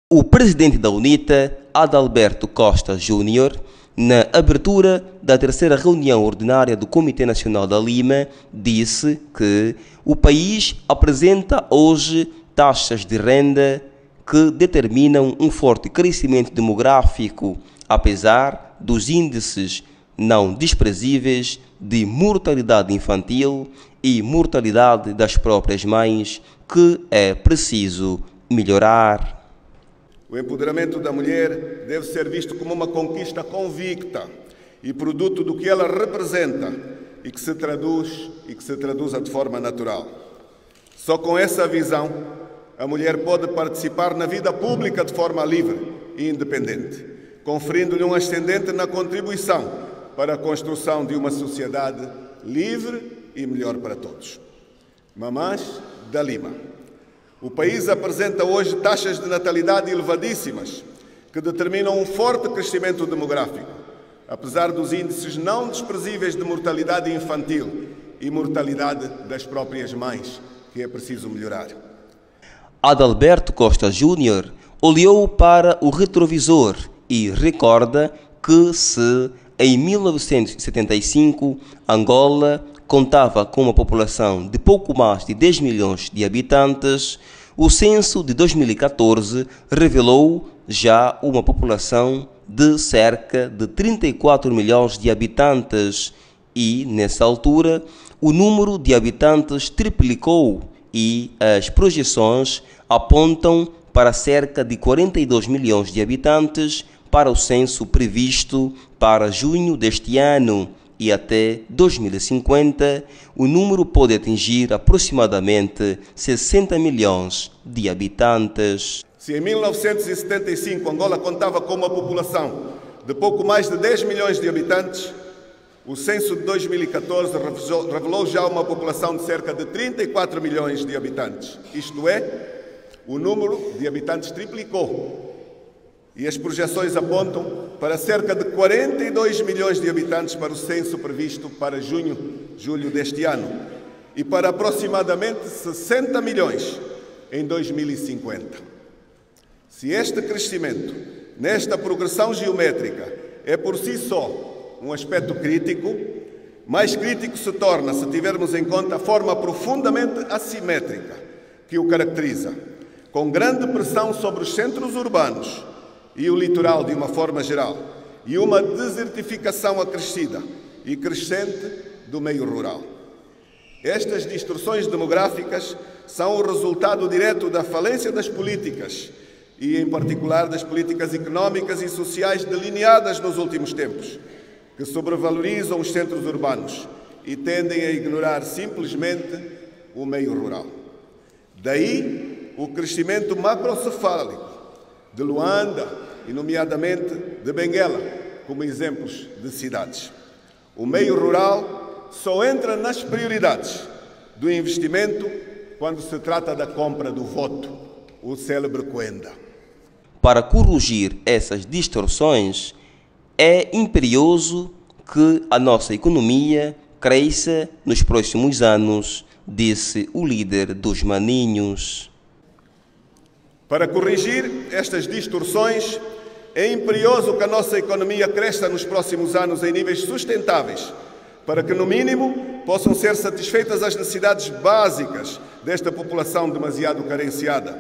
O presidente da UNITA, Adalberto Costa Júnior, na abertura da terceira reunião ordinária do Comitê Nacional da Lima, disse que o país apresenta hoje taxas de renda que determinam um forte crescimento demográfico, apesar dos índices não desprezíveis de mortalidade infantil e mortalidade das próprias mães, que é preciso melhorar. O empoderamento da mulher deve ser visto como uma conquista convicta e produto do que ela representa e que se traduza de forma natural. Só com essa visão, a mulher pode participar na vida pública de forma livre e independente, conferindo-lhe um ascendente na contribuição para a construção de uma sociedade livre e melhor para todos. Mamães da Lima. O país apresenta hoje taxas de natalidade elevadíssimas, que determinam um forte crescimento demográfico, apesar dos índices não desprezíveis de mortalidade infantil e mortalidade das próprias mães, que é preciso melhorar. Adalberto Costa Júnior olhou para o retrovisor e recorda que se em 1975 Angola contava com uma população de pouco mais de 10 milhões de habitantes, o censo de 2014 revelou já uma população de cerca de 34 milhões de habitantes e, nessa altura, o número de habitantes triplicou e as projeções apontam para cerca de 42 milhões de habitantes para o censo previsto para junho deste ano. E até 2050, o número pode atingir aproximadamente 60 milhões de habitantes. Se em 1975 Angola contava com uma população de pouco mais de 10 milhões de habitantes, o censo de 2014 revelou já uma população de cerca de 34 milhões de habitantes. Isto é, o número de habitantes triplicou. E as projeções apontam para cerca de 42 milhões de habitantes para o censo previsto para julho deste ano e para aproximadamente 60 milhões em 2050. Se este crescimento, nesta progressão geométrica, é por si só um aspecto crítico, mais crítico se torna se tivermos em conta a forma profundamente assimétrica que o caracteriza, com grande pressão sobre os centros urbanos e o litoral de uma forma geral, e uma desertificação acrescida e crescente do meio rural. Estas distorções demográficas são o resultado direto da falência das políticas, e em particular das políticas económicas e sociais delineadas nos últimos tempos, que sobrevalorizam os centros urbanos e tendem a ignorar simplesmente o meio rural. Daí o crescimento macrocefálico de Luanda, e nomeadamente de Benguela, como exemplos de cidades. O meio rural só entra nas prioridades do investimento quando se trata da compra do voto, o célebre Coenda. Para corrigir essas distorções, é imperioso que a nossa economia cresça nos próximos anos, disse o líder dos Maninhos. Para corrigir estas distorções, é imperioso que a nossa economia cresça nos próximos anos em níveis sustentáveis, para que, no mínimo, possam ser satisfeitas as necessidades básicas desta população demasiado carenciada.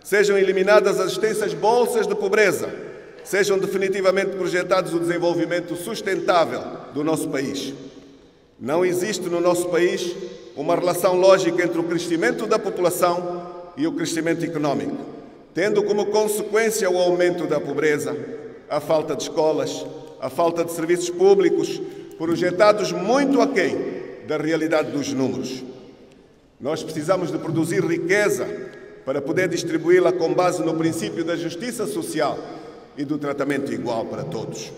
Sejam eliminadas as extensas bolsas de pobreza, sejam definitivamente projetados o desenvolvimento sustentável do nosso país. Não existe no nosso país uma relação lógica entre o crescimento da população e o crescimento económico, tendo como consequência o aumento da pobreza, a falta de escolas, a falta de serviços públicos, projetados muito aquém da realidade dos números. Nós precisamos de produzir riqueza para poder distribuí-la com base no princípio da justiça social e do tratamento igual para todos.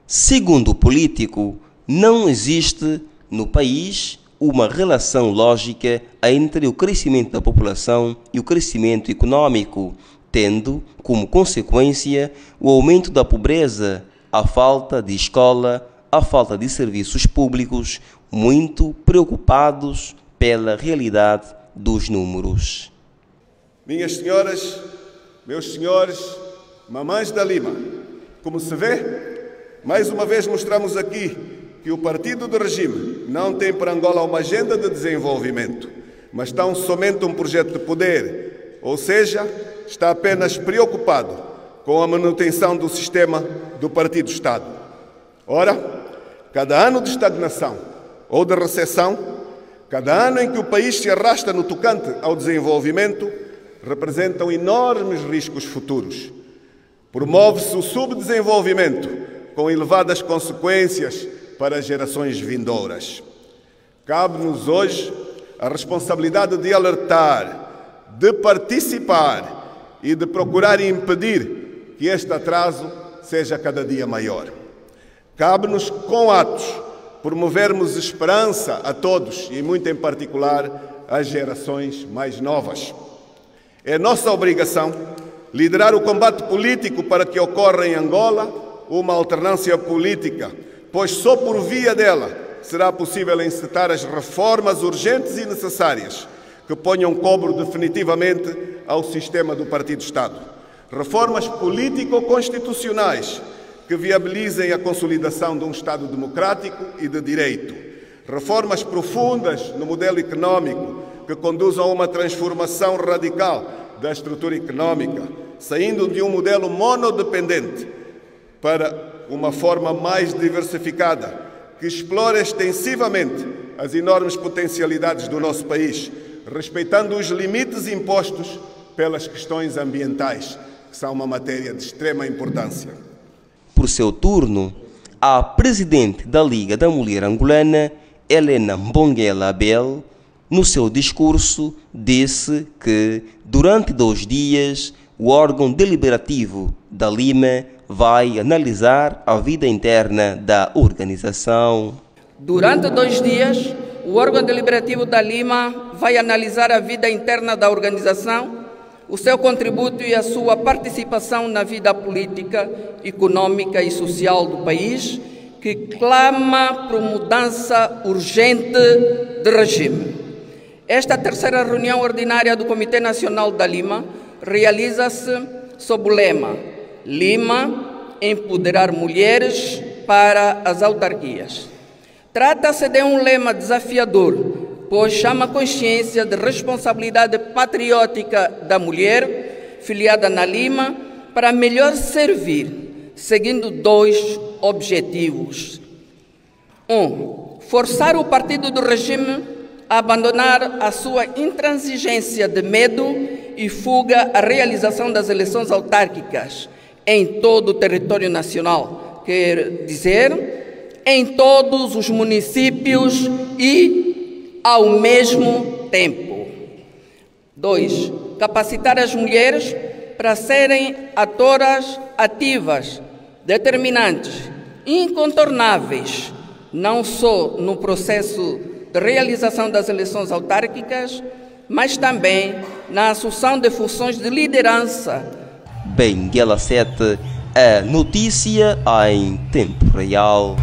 Segundo o político, não existe no país uma relação lógica entre o crescimento da população e o crescimento econômico, tendo como consequência o aumento da pobreza, a falta de escola, a falta de serviços públicos, muito preocupados pela realidade dos números. Minhas senhoras meus senhores, mamães da Lima, como se vê, mais uma vez mostramos aqui que o partido do regime não tem para Angola uma agenda de desenvolvimento, mas tão somente um projeto de poder, ou seja, está apenas preocupado com a manutenção do sistema do partido-Estado. Ora, cada ano de estagnação ou de recessão, cada ano em que o país se arrasta no tocante ao desenvolvimento, representam enormes riscos futuros. Promove-se o subdesenvolvimento, com elevadas consequências para as gerações vindouras. Cabe-nos hoje a responsabilidade de alertar, de participar e de procurar impedir que este atraso seja cada dia maior. Cabe-nos, com atos, promovermos esperança a todos e, muito em particular, às gerações mais novas. É nossa obrigação liderar o combate político para que ocorra em Angola uma alternância política, pois só por via dela será possível encetar as reformas urgentes e necessárias que ponham cobro definitivamente ao sistema do Partido-Estado. Reformas político-constitucionais que viabilizem a consolidação de um Estado democrático e de direito. Reformas profundas no modelo económico que conduzam a uma transformação radical da estrutura económica, saindo de um modelo monodependente para uma forma mais diversificada, que explora extensivamente as enormes potencialidades do nosso país, respeitando os limites impostos pelas questões ambientais, que são uma matéria de extrema importância. Por seu turno, a presidente da Liga da Mulher Angolana, Helena Mbongela Abel, no seu discurso, disse que, durante 2 dias, o órgão deliberativo da Lima vai analisar a vida interna da organização. Durante 2 dias, o órgão deliberativo da Lima vai analisar a vida interna da organização, o seu contributo e a sua participação na vida política, econômica e social do país, que clama por mudança urgente de regime. Esta 3ª reunião ordinária do Comitê Nacional da Lima realiza-se sob o lema Lima, empoderar mulheres para as autarquias. Trata-se de um lema desafiador, pois chama a consciência de responsabilidade patriótica da mulher, filiada na Lima, para melhor servir, seguindo 2 objetivos. 1. Forçar o partido do regime a abandonar a sua intransigência de medo e fuga à realização das eleições autárquicas em todo o território nacional, quer dizer, em todos os municípios e ao mesmo tempo. 2. Capacitar as mulheres para serem atoras ativas, determinantes, incontornáveis, não só no processo de realização das eleições autárquicas, mas também na assunção de funções de liderança. Benguela 7, a notícia em tempo real.